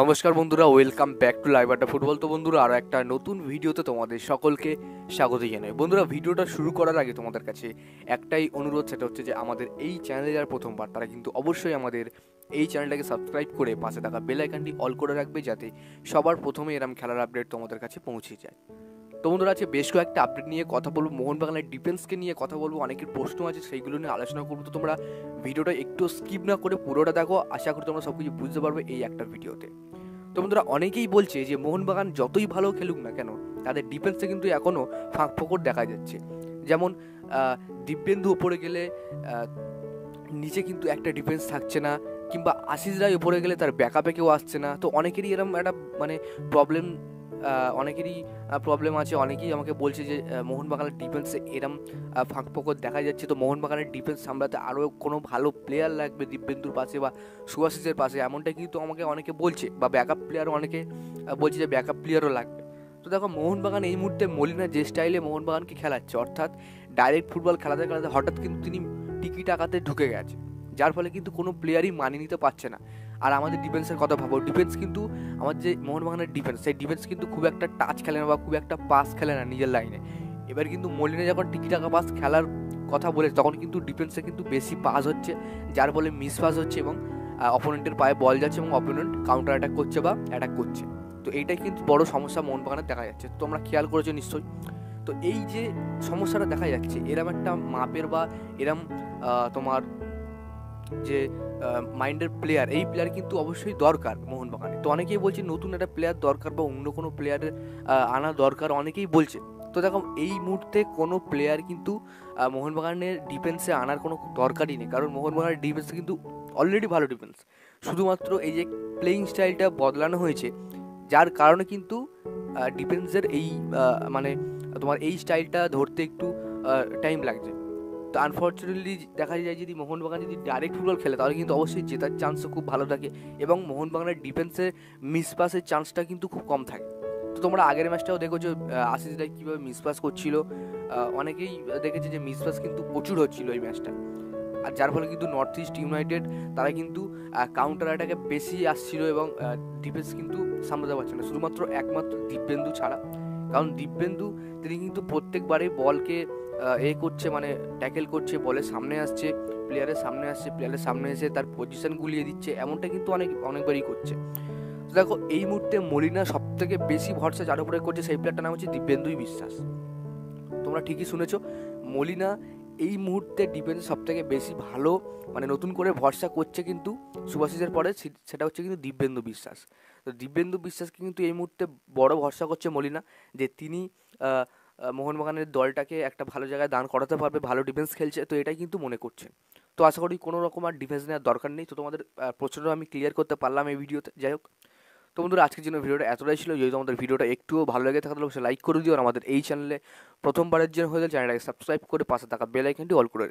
নমস্কার বন্ধুরা, welcome back to live আড্ডা ফুটবল। তো বন্ধুরা, আরও একটা নতুন ভিডিওতে তোমাদের সকলকে স্বাগত জানাই। বন্ধুরা, ভিডিওটা শুরু করার আগে তোমাদের কাছে একটাই অনুরোধ, সেটা হচ্ছে যে আমাদের এই চ্যানেলে যারা প্রথমবার তারা কিন্তু অবশ্যই আমাদের এই চ্যানেলটাকে সাবস্ক্রাইব করে পাশে থাকা বেল আইকনটি অল করে রাখবে, যাতে সবার প্রথমে এরম খেলার আপডেট তোমাদের কাছে পৌঁছে যায়। তো বন্ধুরা, আছে বেশ কয়েকটা আপডেট নিয়ে কথা বলবো, মোহনবাগানের ডিফেন্সকে নিয়ে কথা বলবো, অনেকের প্রশ্ন আছে সেইগুলো নিয়ে আলোচনা করবো। তো তোমরা ভিডিওটা একটু স্কিপ না করে পুরোটা দেখো, আশা করি তোমরা সব কিছু বুঝতে পারবে এই একটা ভিডিওতে। তো বন্ধুরা, অনেকেই বলছে যে মোহনবাগান যতই ভালো খেলুক না কেন, তাদের ডিফেন্সে কিন্তু এখনও ফাঁক ফোকর দেখা যাচ্ছে। যেমন দিব্যেন্দু ওপরে গেলে নিচে কিন্তু একটা ডিফেন্স থাকছে না, কিংবা আশিস রায় ওপরে গেলে তার ব্যাকআপে কেউ আসছে না। তো অনেকেরই এরকম একটা প্রবলেম প্রবলেম আছে। অনেকেই আমাকে বলছে যে মোহনবাগানের ডিফেন্সে এরম ফাঁক ফোকর দেখা যাচ্ছে। তো মোহনবাগানের ডিফেন্স সামলাতে আরও কোনো ভালো প্লেয়ার লাগবে দিব্যেন্দুর পাশে বা সুভাশিসের পাশে, এমনটাই কিন্তু আমাকে অনেকে বলছে, বা ব্যাকআপ প্লেয়ারও অনেকে বলছে যে ব্যাকআপ প্লেয়ারও লাগবে। তো দেখো, মোহনবাগান এই মুহূর্তে মলিনা যে স্টাইলে মোহনবাগানকে খেলাচ্ছে, অর্থাৎ ডাইরেক্ট ফুটবল খেলাতে খেলাতে হঠাৎ কিন্তু তিনি টিকি টাকাতে ঢুকে গেছে, যার ফলে কিন্তু কোনো প্লেয়ারই মানিয়ে নিতে পারছে না। আর আমাদের ডিফেন্সের কথা ভাবো, ডিফেন্স কিন্তু আমার যে মোহনবাগানের ডিফেন্স, সেই ডিফেন্স কিন্তু খুব একটা টাচ খেলে না বা খুব একটা পাস খেলে না নিজের লাইনে। এবার কিন্তু মলিনা যখন টিকি টাকা পাস খেলার কথা বলে, তখন কিন্তু ডিফেন্সে কিন্তু বেশি পাস হচ্ছে, যার ফলে মিস পাস হচ্ছে এবং অপোনেন্টের পায়ে বল যাচ্ছে এবং অপোনেন্ট কাউন্টার অ্যাটাক করছে বা অ্যাটাক করছে। তো এইটাই কিন্তু বড় সমস্যা মোহনবাগানের দেখা যাচ্ছে, তোমরা খেয়াল করেছো নিশ্চয়ই। তো এই যে সমস্যাটা দেখা যাচ্ছে, এরম একটা মাপের বা এরম তোমার যে মাইন্ডের প্লেয়ার, এই প্লেয়ার কিন্তু অবশ্যই দরকার মোহনবাগানে। তো অনেকেই বলছে নতুন একটা প্লেয়ার দরকার বা অন্য কোনো প্লেয়ারের আনা দরকার, অনেকেই বলছে। তো দেখো, এই মুহূর্তে কোনো প্লেয়ার কিন্তু মোহনবাগানের ডিফেন্সে আনার কোনো দরকারই নেই, কারণ মোহনবাগানের ডিফেন্স কিন্তু অলরেডি ভালো ডিফেন্স। শুধুমাত্র এই যে প্লেয়িং স্টাইলটা বদলানো হয়েছে, যার কারণে কিন্তু ডিফেন্সের এই মানে তোমার এই স্টাইলটা ধরতে একটু টাইম লাগছে। তো আনফর্চুনেটলি দেখা যায়, যদি মোহনবাগান যদি ডাইরেক্ট ফুটবল খেলে, তাহলে কিন্তু অবশ্যই জেতার চান্সও খুব ভালো থাকে এবং মোহনবাগানের ডিফেন্সের মিসপাসের চান্সটা কিন্তু খুব কম থাকে। তো তোমরা আগের ম্যাচটাও দেখেছো আশিস রায় কীভাবে মিসপাস করছিল, অনেকেই দেখেছে যে মিসপাস কিন্তু প্রচুর হচ্ছিল এই ম্যাচটা। আর যার ফলে কিন্তু নর্থ ইস্ট ইউনাইটেড তারা কিন্তু কাউন্টার অ্যাটাকে বেশি আসছিল এবং ডিফেন্স কিন্তু সামলাতে পারছে না, শুধুমাত্র একমাত্র দিব্যেন্দু ছাড়া। কারণ দিব্যেন্দু তিনি কিন্তু প্রত্যেকবারেই বলকে করছে, ট্যাকেল করছে, বলের সামনে আসছে, প্লেয়ারের সামনে আসছে, প্লেয়ারের সামনে এসে তার পজিশন গুলিয়ে দিচ্ছে, এমনটা কিন্তু অনেকবারই করছে। তো দেখো, এই মুহূর্তে মলিনা সব থেকে বেশি ভরসা যার উপরে করছে, সেই প্লেয়ারটার নাম হচ্ছে দিব্যেন্দুই বিশ্বাস। তোমরা ঠিকই শুনেছো, মলিনা এই মুহূর্তে ডিফেন্সে সব থেকে বেশি ভালো নতুন করে ভরসা করছে কিন্তু সুভাশিসের পরে, সেটা হচ্ছে কিন্তু দিব্যেন্দু বিশ্বাস। তো দিব্যেন্দু বিশ্বাসকে কিন্তু এই মুহূর্তে বড় ভরসা করছে মলিনা, যে তিনি মোহনবাগানের দলটাকে একটা ভালো জায়গায় দান করাতে পারবে, ভালো ডিফেন্স খেলছে, তো এটাই কিন্তু মনে করছে। তো আশা করি কোনো রকম আর ডিফেন্স নেওয়ার দরকার নেই। তো তোমাদের প্রশ্নটা আমি ক্লিয়ার করতে পারলাম এই ভিডিওতে। যাই হোক, তো বন্ধুরা, আজকের জন্য ভিডিওটা এতটাই ছিল। যদি তোমাদের ভিডিওটা একটুও ভালো লেগে থাকে, তাহলে অবশ্যই লাইক করে দিও, আর আমাদের এই চ্যানেলে প্রথমবারের জন্য হয়ে গেলে চ্যানেলটাকে সাবস্ক্রাইব করে পাশে থাকা বেল আইকনটি অল করে